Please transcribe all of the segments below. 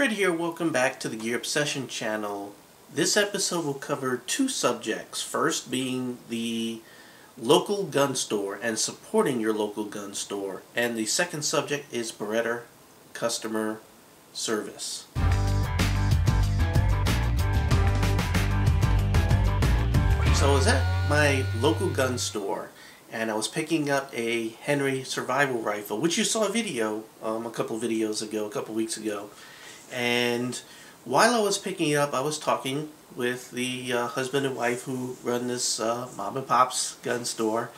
Fred here, welcome back to the Gear Obsession channel. This episode will cover two subjects. First being the local gun store and supporting your local gun store. And the second subject is Beretta customer service. So I was at my local gun store and I was picking up a Henry survival rifle, which you saw a video a couple weeks ago. And while I was picking it up, I was talking with the husband and wife who run this mom and pop's gun store,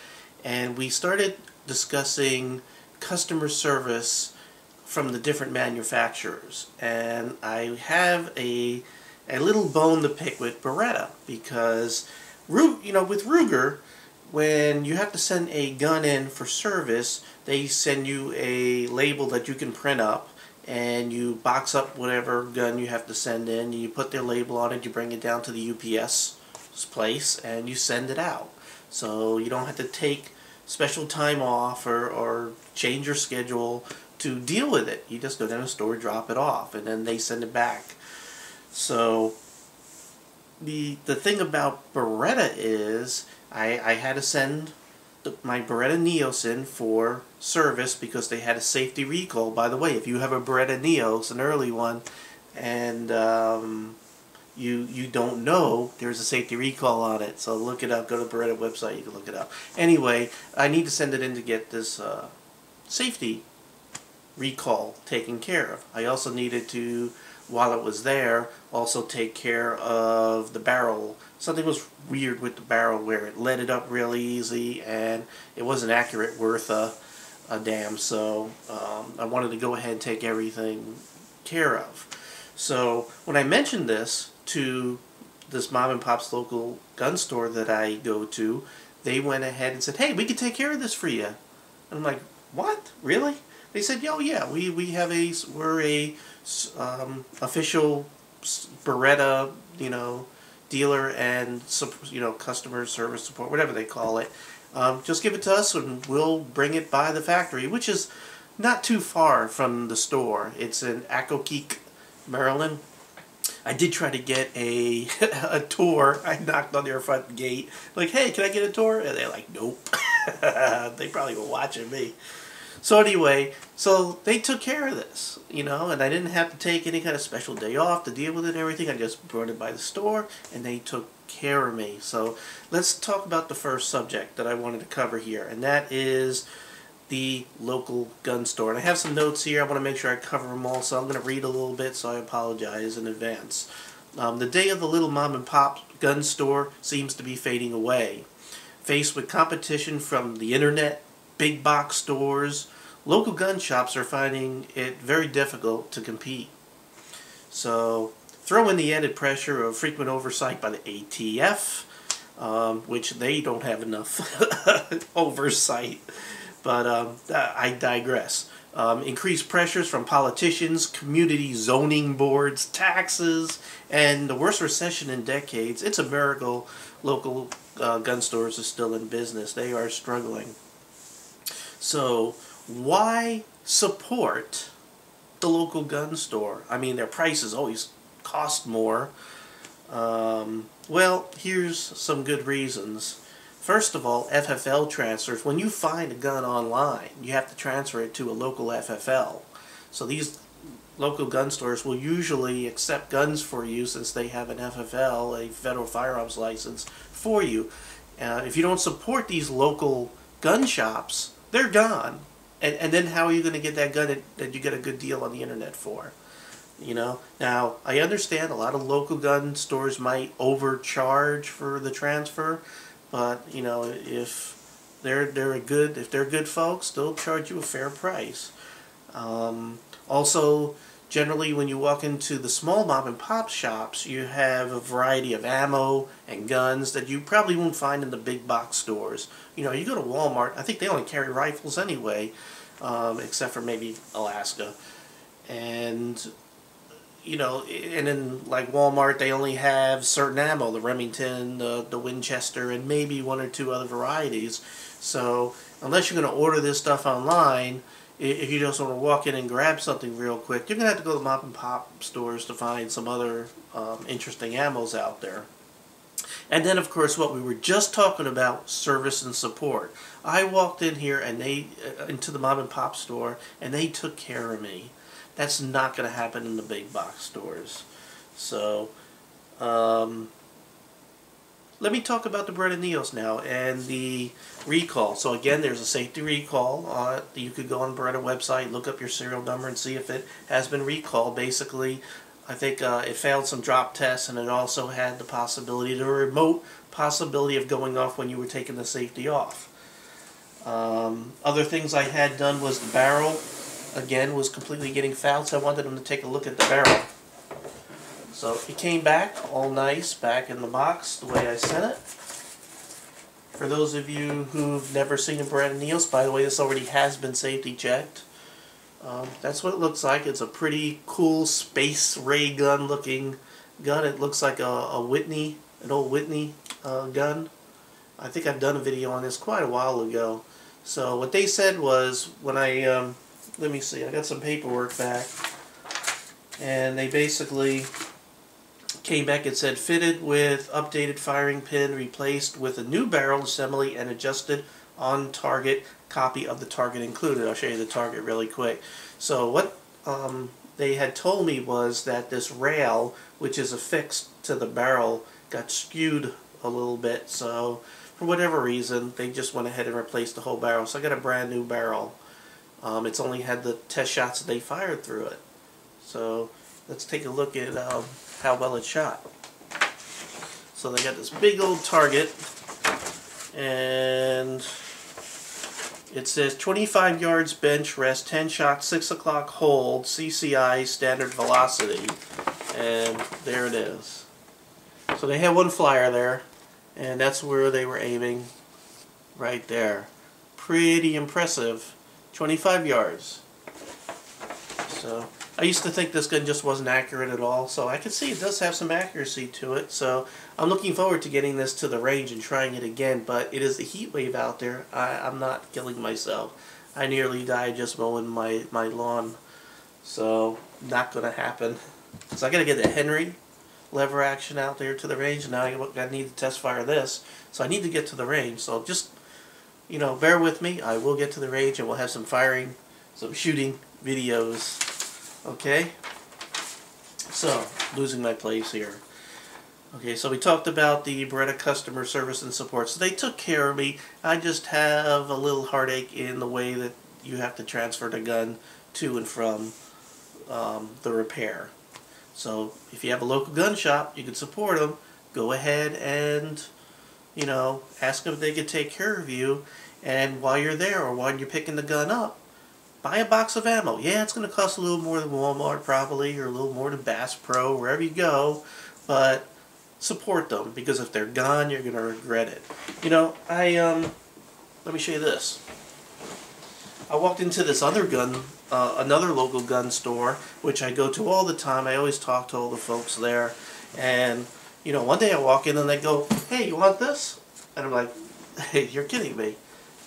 and we started discussing customer service from the different manufacturers. And I have a little bone to pick with Beretta because, with Ruger, when you have to send a gun in for service, they send you a label that you can print up, and you box up whatever gun you have to send in, and you put their label on it, you bring it down to the UPS place, and you send it out. So you don't have to take special time off or change your schedule to deal with it. You just go down to the store, drop it off, and then they send it back. So the thing about Beretta is I had to send my Beretta Neos in for service because they had a safety recall. By the way, if you have a Beretta Neos, an early one, and you don't know, there's a safety recall on it. So look it up. Go to the Beretta website. You can look it up. Anyway, I need to send it in to get this safety recall taken care of. I also needed to, while it was there, also take care of the barrel. Something was weird with the barrel where it let it up real easy and it wasn't accurate worth a damn. So I wanted to go ahead and take everything care of. So when I mentioned this to this mom and pop's local gun store that I go to, they went ahead and said, "Hey, we can take care of this for you." And I'm like, "What? Really?" They said, "Oh yeah, we're a official Beretta, dealer and customer service support, whatever they call it. Just give it to us and we'll bring it by the factory," which is not too far from the store. It's in Accokeek, Maryland. I did try to get a tour. I knocked on their front gate, like, "Hey, can I get a tour?" And they're like, "Nope." They probably were watching me. So anyway, so they took care of this, and I didn't have to take any kind of special day off to deal with it and everything. I just brought it by the store, and they took care of me. So let's talk about the first subject that I wanted to cover here, and that is the local gun store. And I have some notes here. I want to make sure I cover them all, so I'm going to read a little bit, so I apologize in advance. The day of the little mom and pop gun store seems to be fading away. Faced with competition from the internet, big box stores, local gun shops are finding it very difficult to compete. So throw in the added pressure of frequent oversight by the ATF, which they don't have enough oversight. But I digress. Increased pressures from politicians, community zoning boards, taxes, and the worst recession in decades. It's a miracle local gun stores are still in business. They are struggling. So why support the local gun store? I mean, their prices always cost more. Well, here's some good reasons. First of all, FFL transfers. When you find a gun online, you have to transfer it to a local FFL. So these local gun stores will usually accept guns for you since they have an FFL, a federal firearms license, for you. If you don't support these local gun shops, they're gone. And then how are you going to get that gun that you get a good deal on the internet for? Now, I understand a lot of local gun stores might overcharge for the transfer, but if they're good folks, they'll charge you a fair price. Also, generally when you walk into the small mom and pop shops, you have a variety of ammo and guns that you probably won't find in the big box stores. You go to Walmart, I think they only carry rifles anyway, except for maybe Alaska. And and in like Walmart, they only have certain ammo, the Remington, the Winchester, and maybe one or two other varieties. So unless you're going to order this stuff online, if you just want to walk in and grab something real quick, you're going to have to go to mom and pop stores to find some other interesting ammos out there. And then, of course, what we were just talking about, service and support. I walked in here and into the mom and pop store, and they took care of me. That's not going to happen in the big box stores. So, let me talk about the Beretta Neos now and the recall. So again, there's a safety recall. You could go on the Beretta website, look up your serial number, and see if it has been recalled. Basically, I think it failed some drop tests, and it also had the possibility, the remote possibility of going off when you were taking the safety off. Other things I had done was the barrel, again, was completely getting fouled, so I wanted them to take a look at the barrel. So it came back all nice, back in the box, the way I sent it. For those of you who've never seen a Beretta Neos, by the way, this already has been safety checked. That's what it looks like. It's a pretty cool space ray gun looking gun. It looks like a Whitney, an old Whitney gun. I think I've done a video on this quite a while ago. So what they said was, when I, let me see, I got some paperwork back, and they basically came back and said, fitted with updated firing pin, replaced with a new barrel assembly, and adjusted on target, copy of the target included. I'll show you the target really quick. So what they had told me was that this rail, which is affixed to the barrel, got skewed a little bit. So for whatever reason, they just went ahead and replaced the whole barrel. So I got a brand new barrel. It's only had the test shots that they fired through it. So let's take a look at how well it's shot. So they got this big old target, and it says 25 yards bench rest, 10 shots, 6 o'clock hold, CCI standard velocity, and there it is. So they had one flyer there, and that's where they were aiming, right there. Pretty impressive. 25 yards. So I used to think this gun just wasn't accurate at all, so I can see it does have some accuracy to it. So I'm looking forward to getting this to the range and trying it again, but it is the heat wave out there. I'm not killing myself. I nearly died just mowing my lawn, so not going to happen. So I got to get the Henry lever action out there to the range, and now I need to test fire this. So I need to get to the range, so just, you know, bear with me. I will get to the range, and we'll have some firing, some shooting videos. Okay, so losing my place here. Okay, so we talked about the Beretta customer service and support. So they took care of me. I just have a little heartache in the way that you have to transfer the gun to and from the repair. So if you have a local gun shop, you can support them. Go ahead and, you know, ask them if they can take care of you. And while you're there, or while you're picking the gun up, buy a box of ammo. Yeah, it's going to cost a little more than Walmart probably, or a little more than Bass Pro, wherever you go, but support them, because if they're gone, you're going to regret it. You know, let me show you this. I walked into this other gun, another local gun store, which I go to all the time. I always talk to all the folks there, and, you know, one day I walk in and they go, hey, you want this? And I'm like, hey, you're kidding me.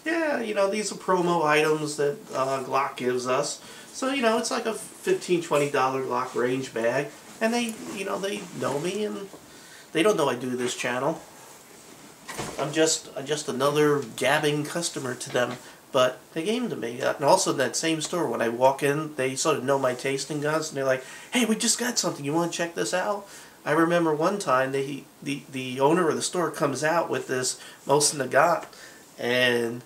Yeah, you know, these are promo items that Glock gives us. So, you know, it's like a $15, $20 Glock range bag. And they, you know, they know me, and they don't know I do this channel. I'm just another gabbing customer to them. But they gave them to me. And also in that same store, when I walk in, they sort of know my taste in guns. And they're like, hey, we just got something. You want to check this out? I remember one time, the owner of the store comes out with this Mosin Nagant, and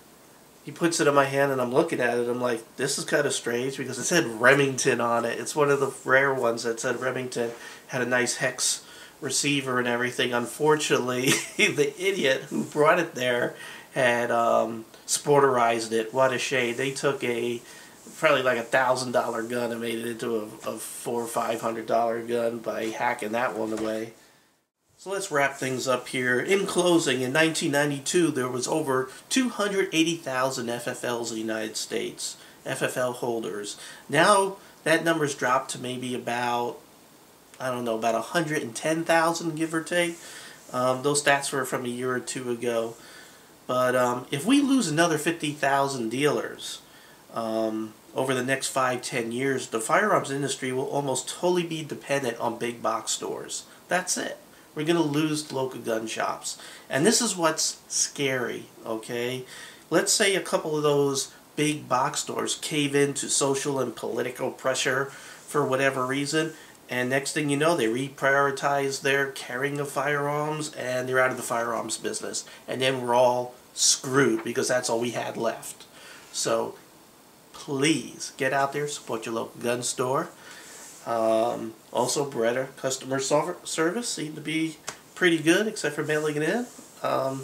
he puts it in my hand, and I'm looking at it. I'm like, this is kind of strange, because it said Remington on it. It's one of the rare ones that said Remington. Had a nice hex receiver and everything. Unfortunately, the idiot who brought it there had sporterized it. What a shame. They took probably like $1,000 gun and made it into a $400 or $500 gun by hacking that one away. So let's wrap things up here. In closing, in 1992, there was over 280,000 FFLs in the United States, FFL holders. Now, that number's dropped to maybe about, I don't know, about 110,000, give or take. Those stats were from a year or two ago. But if we lose another 50,000 dealers, over the next 5-10 years, the firearms industry will almost totally be dependent on big box stores. That's it. We're going to lose local gun shops. And this is what's scary, okay? Let's say a couple of those big box stores cave into social and political pressure for whatever reason, and next thing you know, they reprioritize their carrying of firearms and they're out of the firearms business. And then we're all screwed because that's all we had left. So please get out there, support your local gun store. Also, Beretta customer service seemed to be pretty good, except for mailing it in.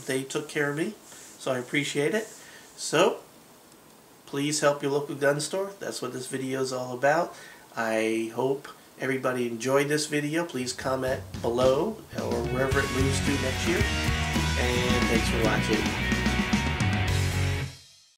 They took care of me, so I appreciate it. So please help your local gun store. That's what this video is all about. I hope everybody enjoyed this video. Please comment below or wherever it moves to next year. And thanks for watching.